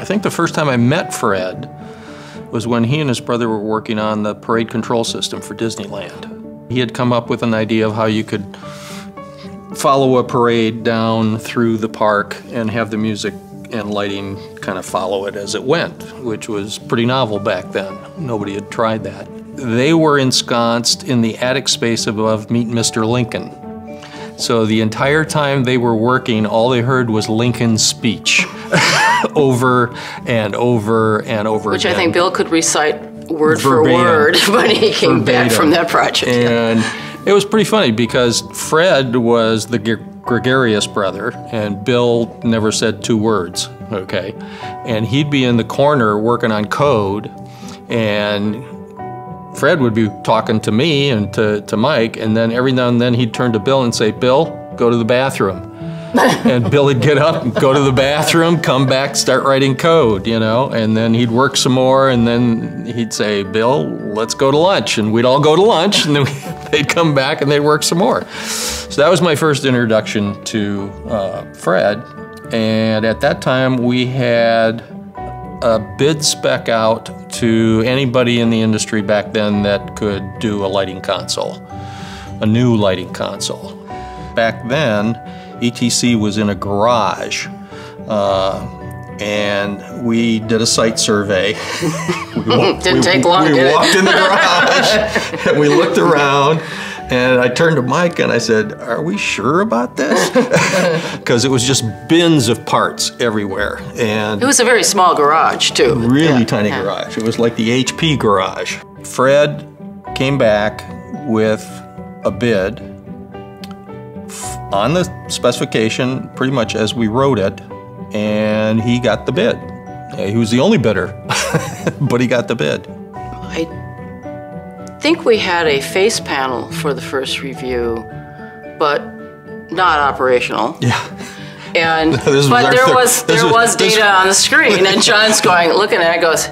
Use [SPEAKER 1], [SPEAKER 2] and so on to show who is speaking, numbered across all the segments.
[SPEAKER 1] think the first time I met Fred was when he and his brother were working on the parade control system for Disneyland. He had come up with an idea of how you could follow a parade down through the park and have the music and lighting kind of follow it as it went, which was pretty novel back then. Nobody had tried that. They were ensconced in the attic space above Meet Mr. Lincoln. So the entire time they were working, all they heard was Lincoln's speech over and over and over
[SPEAKER 2] Which
[SPEAKER 1] again.
[SPEAKER 2] I think Bill could recite word
[SPEAKER 1] Verbatim.
[SPEAKER 2] for word when he came back
[SPEAKER 1] Verbatim.
[SPEAKER 2] from that project.
[SPEAKER 1] And it was pretty funny because Fred was the gregarious brother and Bill never said 2 words, okay? And he'd be in the corner working on code, and Fred would be talking to me and to Mike, and then every now and then he'd turn to Bill and say, "Bill, go to the bathroom." And Bill would get up and go to the bathroom, come back, start writing code, you know, and then he'd work some more, and then he'd say, "Bill, let's go to lunch." And we'd all go to lunch, and then they'd come back and they'd work some more. So that was my first introduction to Fred. And at that time, we had a bid spec out to anybody in the industry back then that could do a lighting console, a new lighting console. Back then, ETC was in a garage, and we did a site survey.
[SPEAKER 2] Didn't take long, did it?
[SPEAKER 1] We walked in the garage, and we looked around, and I turned to Mike and I said, "Are we sure about this?" Because it was just bins of parts everywhere. And
[SPEAKER 2] It was a very small garage, too.
[SPEAKER 1] really tiny garage. It was like the HP garage. Fred came back with a bid on the specification pretty much as we wrote it, and he got the bid. He was the only bidder, but he got the bid.
[SPEAKER 2] I think we had a face panel for the first review, but not operational.
[SPEAKER 1] Yeah.
[SPEAKER 2] And
[SPEAKER 1] This
[SPEAKER 2] but there was
[SPEAKER 1] this-
[SPEAKER 2] data on the screen, and John's looking at it, goes,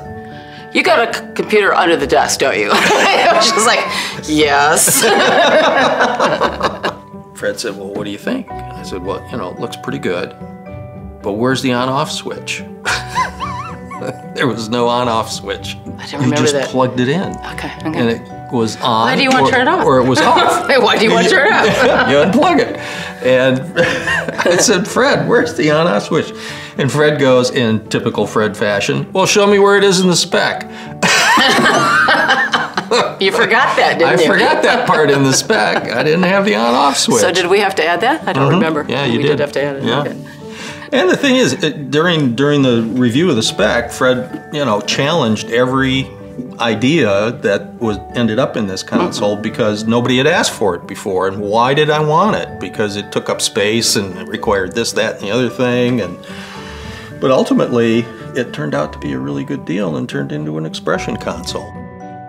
[SPEAKER 2] "You got a computer under the desk, don't you?" I was just like, "Yes."
[SPEAKER 1] Fred said, "Well, what do you think?" I said, "Well, you know, it looks pretty good, but where's the on-off switch?" There was no on-off switch.
[SPEAKER 2] I didn't remember
[SPEAKER 1] You just
[SPEAKER 2] that.
[SPEAKER 1] plugged it in.
[SPEAKER 2] Okay.
[SPEAKER 1] And it was on.
[SPEAKER 2] Why do you want to turn it off?
[SPEAKER 1] Or it was off.
[SPEAKER 2] Why do you want to turn it off?
[SPEAKER 1] You unplug it. And I said, "Fred, where's the on-off switch?" And Fred goes, in typical Fred fashion, "Well, show me where it is in the spec."
[SPEAKER 2] You forgot that, didn't you?
[SPEAKER 1] I forgot that part in the spec. I didn't have the on-off switch.
[SPEAKER 2] So did we have to add that? I don't remember.
[SPEAKER 1] Yeah, you
[SPEAKER 2] we did have to add it.
[SPEAKER 1] Yeah.
[SPEAKER 2] Okay.
[SPEAKER 1] And the thing is, during the review of the spec, Fred, you know, challenged every idea that ended up in this console because nobody had asked for it before. And why did I want it? Because it took up space and it required this, that, and the other thing. But ultimately, it turned out to be a really good deal and turned into an expression console.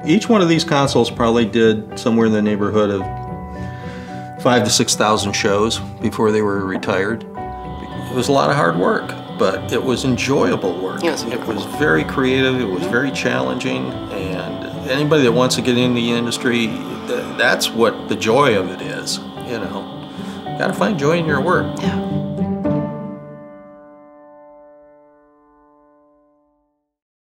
[SPEAKER 1] Each one of these consoles probably did somewhere in the neighborhood of 5,000 to 6,000 shows before they were retired. It was a lot of hard work, but it was enjoyable work.
[SPEAKER 2] Yes,
[SPEAKER 1] it was very creative, it was very challenging, and anybody that wants to get into the industry, that's what the joy of it is, you know. You gotta find joy in your work.
[SPEAKER 2] Yeah.